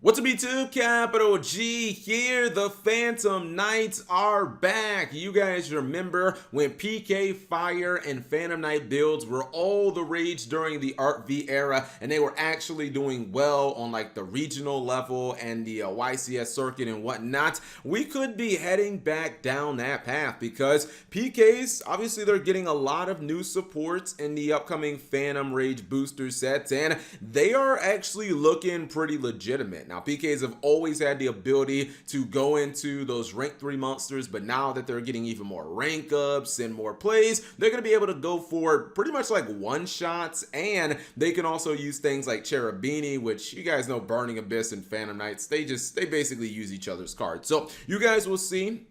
What's up, YouTube? Capital G here. The Phantom Knights are back. You guys remember when PK Fire and Phantom Knight builds were all the rage during the Art V era, and they were actually doing well on like the regional level and the YCS circuit and whatnot. We could be heading back down that path because PKs, obviously they're getting a lot of new supports in the upcoming Phantom Rage booster sets, and they are actually looking pretty legitimate. Now, PKs have always had the ability to go into those rank 3 monsters, but now that they're getting even more rank ups and more plays, they're going to be able to go for pretty much like one shots, and they can also use things like Cherubini, which you guys know Burning Abyss and Phantom Knights, they basically use each other's cards. So you guys will see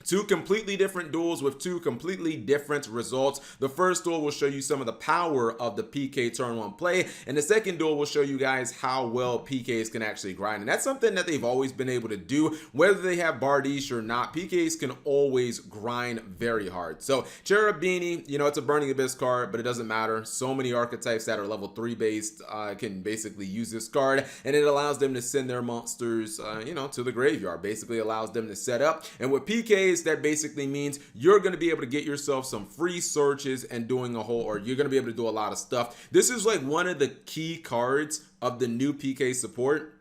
two completely different duels with two completely different results. The first duel will show you some of the power of the PK turn 1 play, and the second duel will show you guys how well PKs can actually grind. And that's something that they've always been able to do. Whether they have Bardiche or not, PKs can always grind very hard. So Cherubini, you know, it's a Burning Abyss card, but it doesn't matter. So many archetypes that are level 3 based can basically use this card, and it allows them to send their monsters, you know, to the graveyard. Basically allows them to set up. And with PKs, that basically means you're going to be able to get yourself some free searches and doing a whole, or you're going to be able to do a lot of stuff. This is like one of the key cards of the new PK support,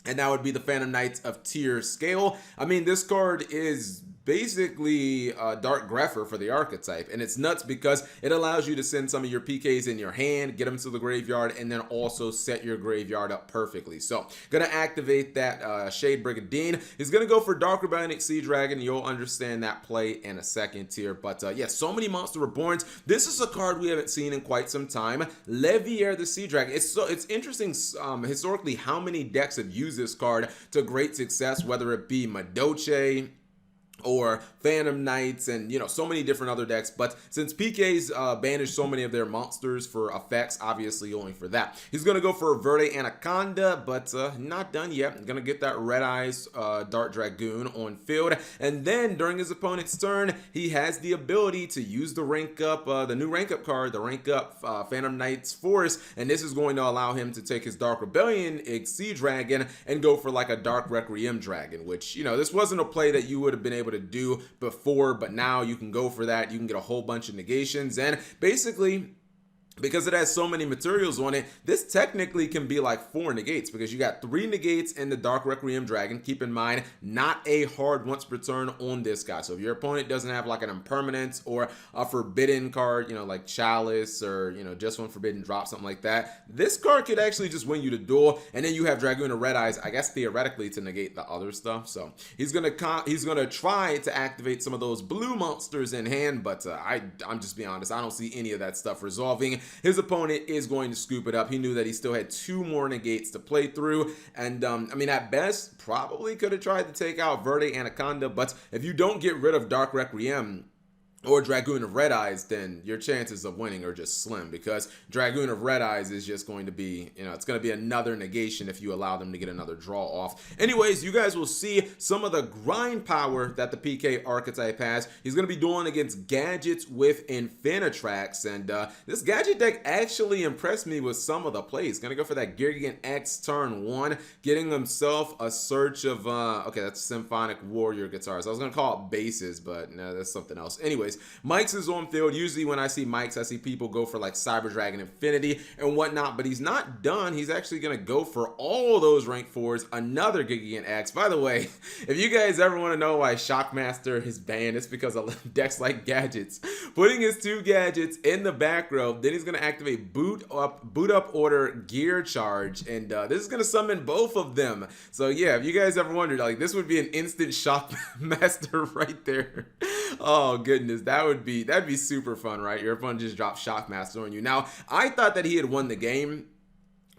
and that would be the Phantom Knights of tier scale. I mean, this card is basically Dark Grepher for the archetype, and it's nuts because it allows you to send some of your PKs in your hand, get them to the graveyard, and then also set your graveyard up perfectly. So gonna activate that Shade Brigandine. He's gonna go for Dark Rebellion Sea Dragon. You'll understand that play in a second tier, but yeah, so many Monster Reborns. This is a card we haven't seen in quite some time. Levier the Sea Dragon. It's interesting historically how many decks have used this card to great success, whether it be Madoche or Phantom Knights, and you know, so many different other decks. But since PK's banished so many of their monsters for effects, obviously only for that, he's gonna go for Verde Anaconda, but not done yet. I'm gonna get that Red Eyes Dart Dragoon on field, and then during his opponent's turn, he has the ability to use the rank up, the new rank up card, the rank up Phantom Knights Force, and this is going to allow him to take his Dark Rebellion Sea Dragon and go for like a Dark Requiem Dragon, which, you know, this wasn't a play that you would have been able to do before, but now you can go for that. You can get a whole bunch of negations, and basically, because it has so many materials on it, this technically can be like 4 negates, because you got 3 negates in the Dark Requiem Dragon. Keep in mind, not a hard once per turn on this guy. So if your opponent doesn't have like an impermanence or a forbidden card, you know, like Chalice, or, you know, just one forbidden drop, something like that, this card could actually just win you the duel. And then you have Dragoon of Red Eyes, I guess theoretically, to negate the other stuff. So he's gonna try to activate some of those blue monsters in hand, but I'm just being honest, I don't see any of that stuff resolving. His opponent is going to scoop it up. He knew that he still had 2 more negates to play through, and I mean, at best, probably could have tried to take out Verde Anaconda, but if you don't get rid of Dark Requiem or Dragoon of Red Eyes, then your chances of winning are just slim, because Dragoon of Red Eyes is just going to be, you know, it's going to be another negation if you allow them to get another draw off. Anyways, you guys will see some of the grind power that the PK archetype has. He's going to be doing against gadgets with Infinitrax, and this gadget deck actually impressed me with some of the plays. Going to go for that Gigan X turn 1, getting himself a search of, okay, that's Symphonic Warrior guitars. I was going to call it bases, but no, that's something else. Anyways, Mike's is on field. Usually when I see Mike's, I see people go for like Cyber Dragon Infinity and whatnot, but he's not done. He's actually going to go for all those rank 4s, another Gigan X. By the way, if you guys ever want to know why Shockmaster is banned, it's because of decks like Gadgets. Putting his 2 gadgets in the back row, then he's going to activate Boot Up Order Gear Charge, and this is going to summon both of them. So yeah, if you guys ever wondered, like, this would be an instant Shockmaster right there. Oh goodness, that'd be super fun, right? Your opponent just drops Shockmaster on you. Now, I thought that he had won the game,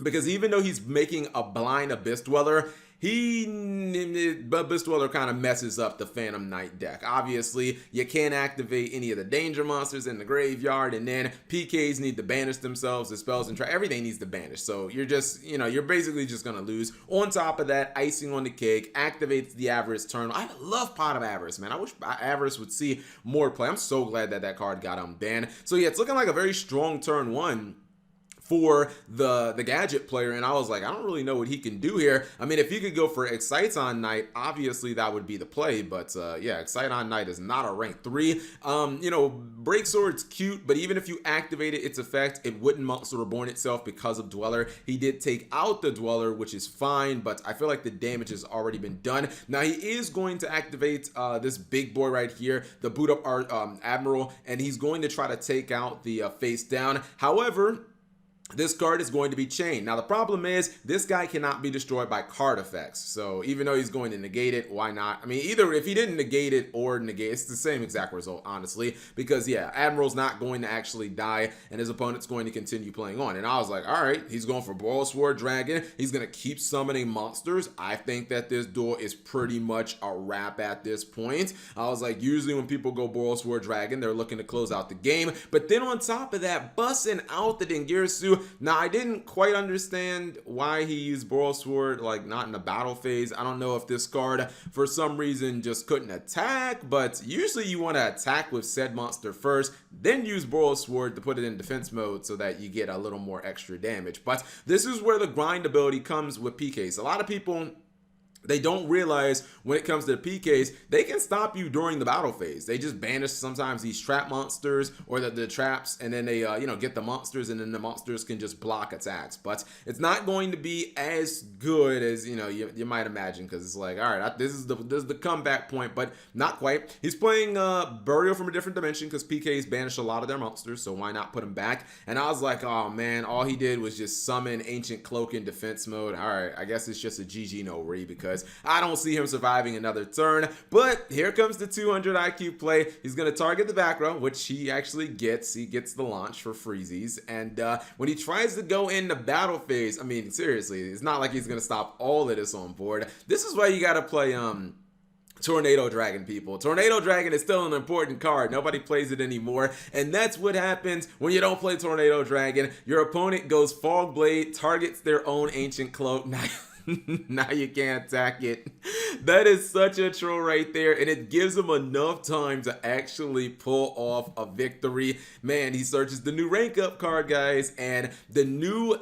because even though he's making a blind Abyss Dweller, Abyss Dweller kind of messes up the Phantom Knight deck. Obviously, you can't activate any of the danger monsters in the graveyard, and then PKs need to banish themselves, the spells and everything needs to banish. So you're just, you know, you're basically just gonna lose. On top of that, icing on the cake, activates the Avarice turn. I love Pot of Avarice, man. I wish Avarice would see more play. I'm so glad that that card got banned. So yeah, it's looking like a very strong turn 1 for the gadget player, and I was like, I don't really know what he can do here. I mean, if he could go for Exciton Knight, obviously that would be the play, but yeah, Exciton Knight is not a rank 3. You know, Break Sword's cute, but even if you activated its effect, it wouldn't Monster Reborn itself because of Dweller. He did take out the Dweller, which is fine, but I feel like the damage has already been done. Now he is going to activate this big boy right here, the Boot Up Admiral, and he's going to try to take out the Face Down. However, this card is going to be chained. Now the problem is this guy cannot be destroyed by card effects. So even though he's going to negate it, why not? I mean, either if he didn't negate it or negate, it's the same exact result, honestly, because yeah, Admiral's not going to actually die and his opponent's going to continue playing on. And I was like, all right, he's going for Boil Sword Dragon. He's going to keep summoning monsters. I think that this duel is pretty much a wrap at this point. I was like, usually when people go Boil Sword Dragon, they're looking to close out the game. But then on top of that, busting out the Dingirsu. Now, I didn't quite understand why he used Boil Sword, like, not in the battle phase. I don't know if this card, for some reason, just couldn't attack, but usually you want to attack with said monster first, then use Boil Sword to put it in defense mode so that you get a little more extra damage. But this is where the grind ability comes with PKs. A lot of people, they don't realize when it comes to the PKs, they can stop you during the battle phase. They just banish sometimes these trap monsters or the traps, and then they you know, get the monsters, and then the monsters can just block attacks. But it's not going to be as good as, you know, you might imagine, because it's like, all right, this is the comeback point, but not quite. He's playing Burial from a different dimension because PKs banish a lot of their monsters, so why not put him back? And I was like, oh man, all he did was just summon Ancient Cloak in defense mode. All right, I guess it's just a GG no re, because I don't see him surviving another turn. But here comes the 200 IQ play. He's going to target the back row, which he actually gets. He gets the launch for Freezies. And when he tries to go into battle phase, I mean, seriously, it's not like he's going to stop all of this on board. This is why you got to play Tornado Dragon, people. Tornado Dragon is still an important card. Nobody plays it anymore. And that's what happens when you don't play Tornado Dragon. Your opponent goes Fog Blade, targets their own Ancient Cloak. Now you can't attack it. That is such a troll right there, and it gives him enough time to actually pull off a victory. Man, he searches the new rank up card, guys, and the new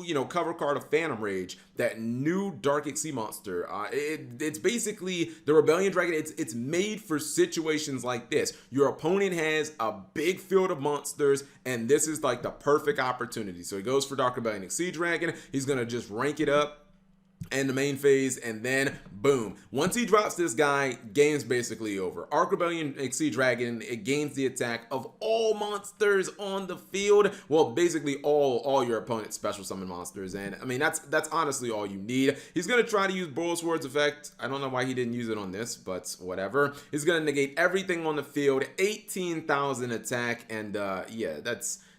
you know, cover card of Phantom Rage, that new Dark Sea monster. It's basically the Rebellion Dragon. It's made for situations like this. Your opponent has a big field of monsters, and this is like the perfect opportunity. So he goes for Dark Rebellion Sea Dragon. He's gonna just rank it up and the main phase, and then boom, once he drops this guy, game's basically over. Arc Rebellion Sea Dragon, it gains the attack of all monsters on the field. Well, basically all your opponent's special summon monsters, and I mean that's honestly all you need. He's gonna try to use Boil Sword's effect. I don't know why he didn't use it on this, but whatever. He's gonna negate everything on the field, 18,000 attack, and yeah,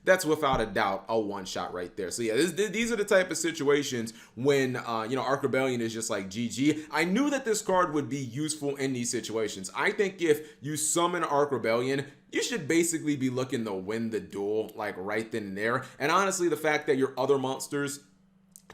that's without a doubt a one-shot right there. So yeah, these are the type of situations when, you know, Arc Rebellion is just like GG. I knew that this card would be useful in these situations. I think if you summon Arc Rebellion, you should basically be looking to win the duel, like right then and there. And honestly, the fact that your other monsters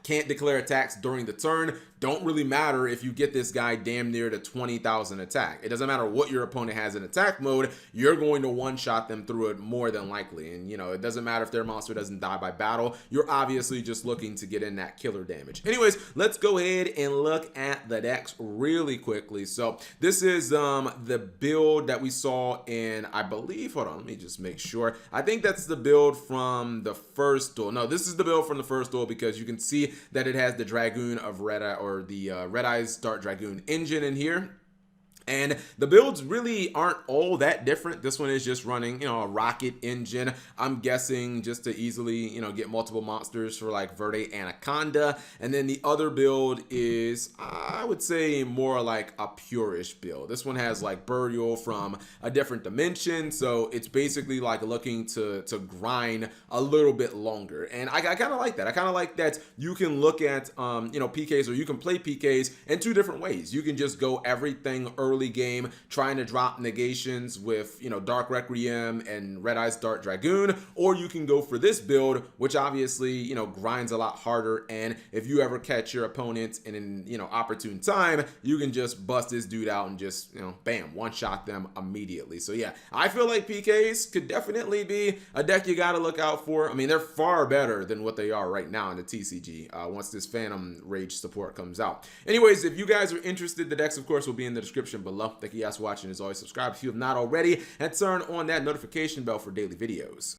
can't declare attacks during the turn don't really matter if you get this guy damn near to 20,000 attack. It doesn't matter what your opponent has in attack mode, you're going to one-shot them through it more than likely. And, you know, it doesn't matter if their monster doesn't die by battle. You're obviously just looking to get in that killer damage. Anyways, let's go ahead and look at the decks really quickly. So this is the build that we saw in, I believe, hold on, let me just make sure. I think that's the build from the first duel. No, this is the build from the first duel, because you can see that it has the Dragoon of Red Eye, or the Red Eyes Dart Dragoon engine in here. And the builds really aren't all that different. This one is just running, you know, a rocket engine. I'm guessing just to easily, you know, get multiple monsters for like Verde Anaconda. And then the other build is, I would say, more like a purish build. This one has like Burial from a different dimension. So it's basically like looking to grind a little bit longer. And I kind of like that. I kind of like that you can look at, you know, PKs, or you can play PKs in two different ways. You can just go everything early early game trying to drop negations with, you know, Dark Requiem and Red Eyes Dart Dragoon, or you can go for this build, which obviously, you know, grinds a lot harder, and if you ever catch your opponent in, you know, opportune time, you can just bust this dude out and just, you know, bam, one-shot them immediately. So yeah, I feel like PKs could definitely be a deck you gotta look out for. I mean, they're far better than what they are right now in the TCG once this Phantom Rage support comes out. Anyways, if you guys are interested, the decks, of course, will be in the description below. Thank you guys for watching. As always, subscribe if you have not already, and turn on that notification bell for daily videos.